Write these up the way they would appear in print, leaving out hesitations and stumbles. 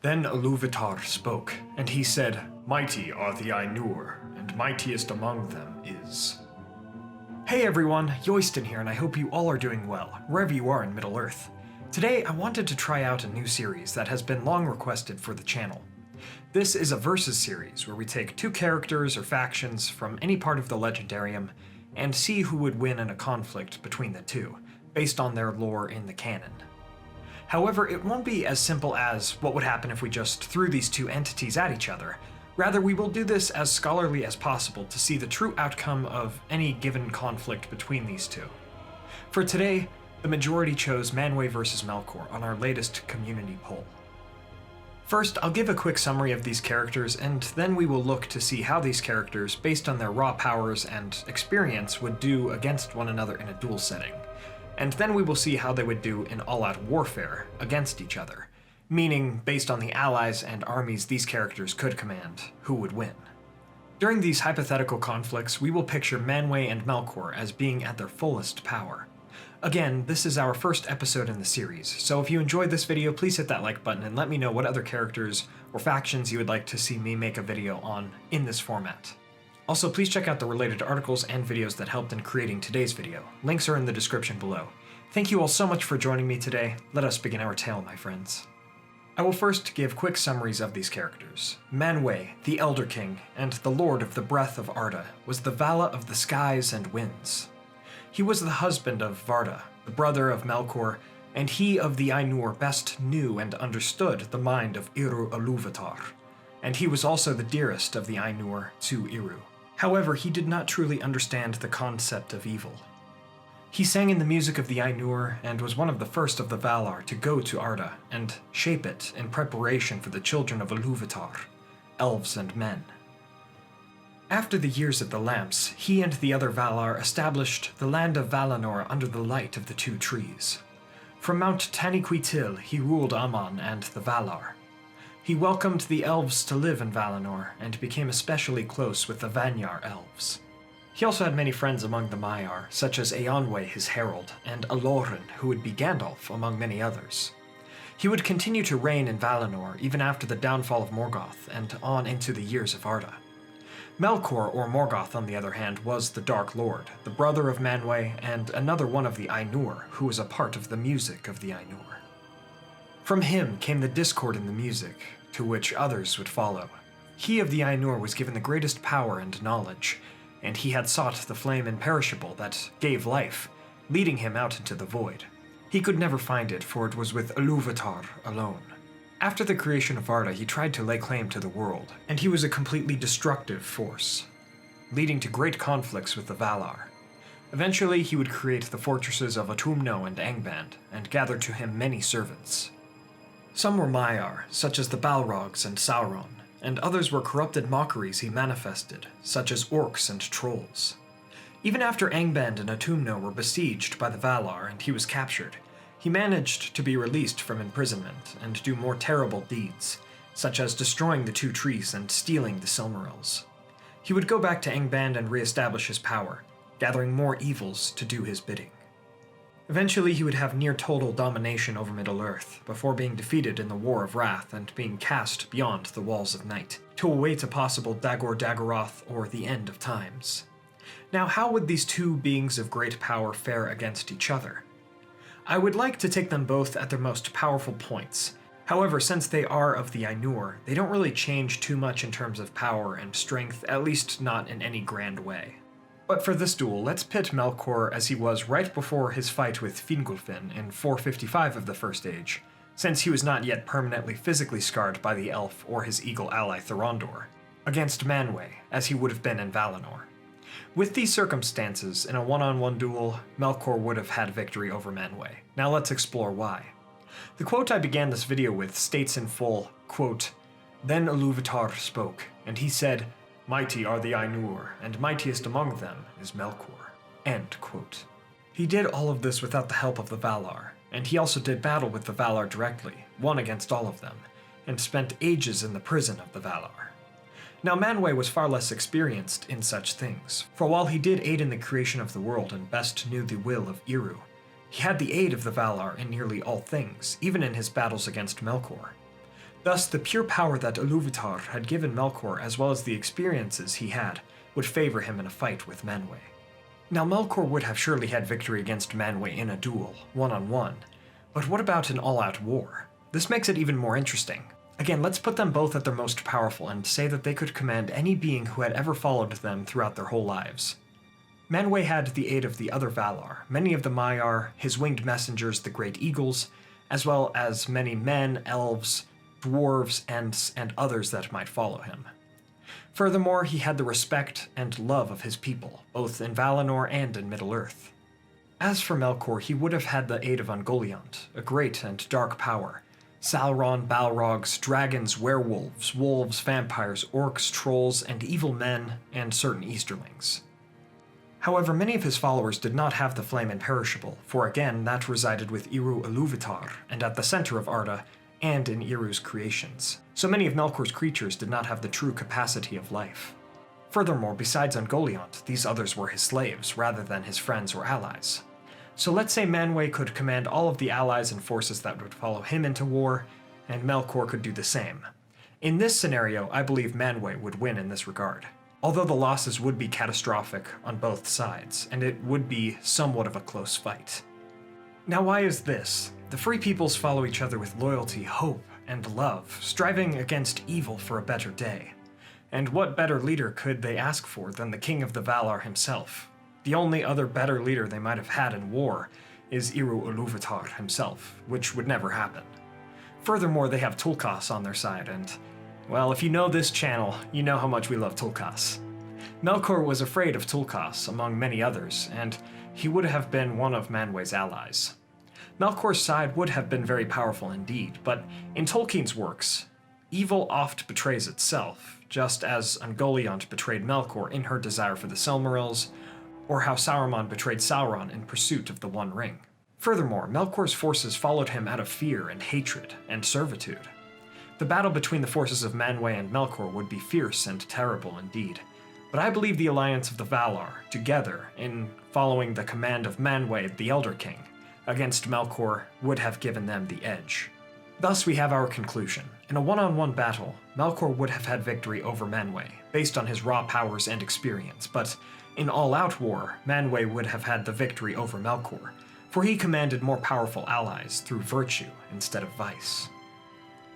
Then Iluvatar spoke, and he said, "Mighty are the Ainur, and mightiest among them is..." Hey everyone, Yoiston here, and I hope you all are doing well, wherever you are in Middle-earth. Today, I wanted to try out a new series that has been long requested for the channel. This is a versus series where we take two characters or factions from any part of the Legendarium and see who would win in a conflict between the two, based on their lore in the canon. However, it won't be as simple as what would happen if we just threw these two entities at each other. Rather, we will do this as scholarly as possible to see the true outcome of any given conflict between these two. For today, the majority chose Manwe vs. Melkor on our latest community poll. First, I'll give a quick summary of these characters, and then we will look to see how these characters, based on their raw powers and experience, would do against one another in a duel setting. And then we will see how they would do in all-out warfare against each other, meaning, based on the allies and armies these characters could command, who would win. During these hypothetical conflicts, we will picture Manwe and Melkor as being at their fullest power. Again, this is our first episode in the series, so if you enjoyed this video, please hit that like button and let me know what other characters or factions you would like to see me make a video on in this format. Also, please check out the related articles and videos that helped in creating today's video. Links are in the description below. Thank you all so much for joining me today. Let us begin our tale, my friends. I will first give quick summaries of these characters. Manwe, the Elder King, and the Lord of the Breath of Arda, was the Vala of the skies and winds. He was the husband of Varda, the brother of Melkor, and he of the Ainur best knew and understood the mind of Iru Iluvatar, and he was also the dearest of the Ainur to Iru. However, he did not truly understand the concept of evil. He sang in the music of the Ainur and was one of the first of the Valar to go to Arda and shape it in preparation for the children of Iluvatar, elves and men. After the years of the lamps, he and the other Valar established the land of Valinor under the light of the two trees. From Mount Taniquetil he ruled Aman and the Valar. He welcomed the elves to live in Valinor and became especially close with the Vanyar elves. He also had many friends among the Maiar, such as Eonwe his herald, and Aloran, who would be Gandalf, among many others. He would continue to reign in Valinor even after the downfall of Morgoth and on into the years of Arda. Melkor, or Morgoth on the other hand, was the Dark Lord, the brother of Manwe, and another one of the Ainur, who was a part of the music of the Ainur. From him came the discord in the music, to which others would follow. He of the Ainur was given the greatest power and knowledge, and he had sought the flame imperishable that gave life, leading him out into the void. He could never find it, for it was with Iluvatar alone. After the creation of Arda, he tried to lay claim to the world, and he was a completely destructive force, leading to great conflicts with the Valar. Eventually, he would create the fortresses of Utumno and Angband, and gather to him many servants. Some were Maiar, such as the Balrogs and Sauron, and others were corrupted mockeries he manifested, such as orcs and trolls. Even after Angband and Utumno were besieged by the Valar and he was captured, he managed to be released from imprisonment and do more terrible deeds, such as destroying the two trees and stealing the Silmarils. He would go back to Angband and re-establish his power, gathering more evils to do his bidding. Eventually he would have near total domination over Middle-earth, before being defeated in the War of Wrath and being cast beyond the Walls of Night, to await a possible Dagor Daggerath or the end of times. Now, how would these two beings of great power fare against each other? I would like to take them both at their most powerful points. However, since they are of the Ainur, they don't really change too much in terms of power and strength, at least not in any grand way. But for this duel, let's pit Melkor as he was right before his fight with Fingolfin in 455 of the First Age, since he was not yet permanently physically scarred by the elf or his eagle ally Thorondor, against Manwe, as he would have been in Valinor. With these circumstances, in a one-on-one duel, Melkor would have had victory over Manwe. Now let's explore why. The quote I began this video with states in full, quote, "Then Iluvatar spoke, and he said, 'Mighty are the Ainur, and mightiest among them is Melkor.'" End quote. He did all of this without the help of the Valar, and he also did battle with the Valar directly, won against all of them, and spent ages in the prison of the Valar. Now Manwe was far less experienced in such things, for while he did aid in the creation of the world and best knew the will of Iru, he had the aid of the Valar in nearly all things, even in his battles against Melkor. Thus, the pure power that Iluvatar had given Melkor, as well as the experiences he had, would favor him in a fight with Manwe. Now, Melkor would have surely had victory against Manwe in a duel, one-on-one, but what about an all-out war? This makes it even more interesting. Again, let's put them both at their most powerful and say that they could command any being who had ever followed them throughout their whole lives. Manwe had the aid of the other Valar, many of the Maiar, his winged messengers, the great eagles, as well as many men, elves, dwarves, and others that might follow him. Furthermore, he had the respect and love of his people, both in Valinor and in Middle-earth. As for Melkor, he would have had the aid of Ungoliant, a great and dark power. Sauron, Balrogs, dragons, werewolves, wolves, vampires, orcs, trolls, and evil men, and certain Easterlings. However, many of his followers did not have the flame imperishable, for again, that resided with Eru Iluvatar, and at the center of Arda, and in Eru's creations. So many of Melkor's creatures did not have the true capacity of life. Furthermore, besides Ungoliant, these others were his slaves, rather than his friends or allies. So let's say Manwe could command all of the allies and forces that would follow him into war, and Melkor could do the same. In this scenario, I believe Manwe would win in this regard, although the losses would be catastrophic on both sides, and it would be somewhat of a close fight. Now, why is this? The Free Peoples follow each other with loyalty, hope, and love, striving against evil for a better day. And what better leader could they ask for than the King of the Valar himself? The only other better leader they might have had in war is Eru Iluvatar himself, which would never happen. Furthermore, they have Tulkas on their side, and, well, if you know this channel, you know how much we love Tulkas. Melkor was afraid of Tulkas, among many others, and he would have been one of Manwe's allies. Melkor's side would have been very powerful indeed, but in Tolkien's works, evil oft betrays itself, just as Ungoliant betrayed Melkor in her desire for the Silmarils, or how Saruman betrayed Sauron in pursuit of the One Ring. Furthermore, Melkor's forces followed him out of fear and hatred and servitude. The battle between the forces of Manwe and Melkor would be fierce and terrible indeed, but I believe the alliance of the Valar, together, in following the command of Manwe, the Elder King, against Melkor would have given them the edge. Thus we have our conclusion. In a one-on-one battle, Melkor would have had victory over Manwe, based on his raw powers and experience, but in all-out war, Manwe would have had the victory over Melkor, for he commanded more powerful allies through virtue instead of vice.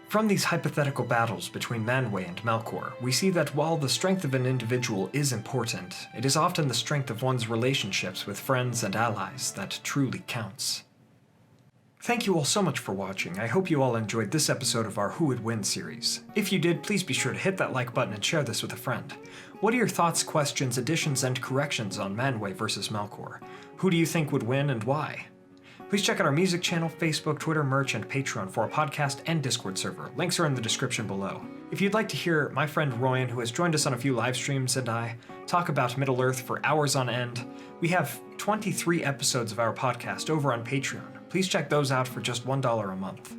From these hypothetical battles between Manwe and Melkor, we see that while the strength of an individual is important, it is often the strength of one's relationships with friends and allies that truly counts. Thank you all so much for watching. I hope you all enjoyed this episode of our Who Would Win series. If you did, please be sure to hit that like button and share this with a friend. What are your thoughts, questions, additions, and corrections on Manwe versus Melkor? Who do you think would win and why? Please check out our music channel, Facebook, Twitter, merch, and Patreon for our podcast and Discord server. Links are in the description below. If you'd like to hear my friend Royan, who has joined us on a few live streams, and I talk about Middle-earth for hours on end, we have 23 episodes of our podcast over on Patreon. Please check those out for just $1 a month.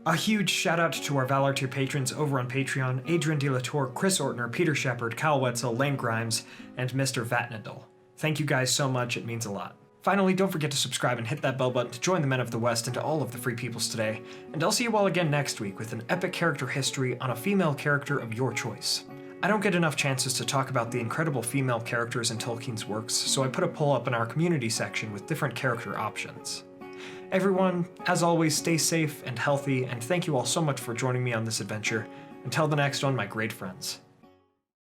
A huge shout out to our Valar tier patrons over on Patreon: Adrian De La Tour, Chris Ortner, Peter Shepard, Kyle Wetzel, Lane Grimes, and Mr. Vatnadal. Thank you guys so much, it means a lot. Finally, don't forget to subscribe and hit that bell button to join the Men of the West and to all of the Free Peoples today, and I'll see you all again next week with an epic character history on a female character of your choice. I don't get enough chances to talk about the incredible female characters in Tolkien's works, so I put a poll up in our community section with different character options. Everyone, as always, stay safe and healthy, and thank you all so much for joining me on this adventure. Until the next one, my great friends.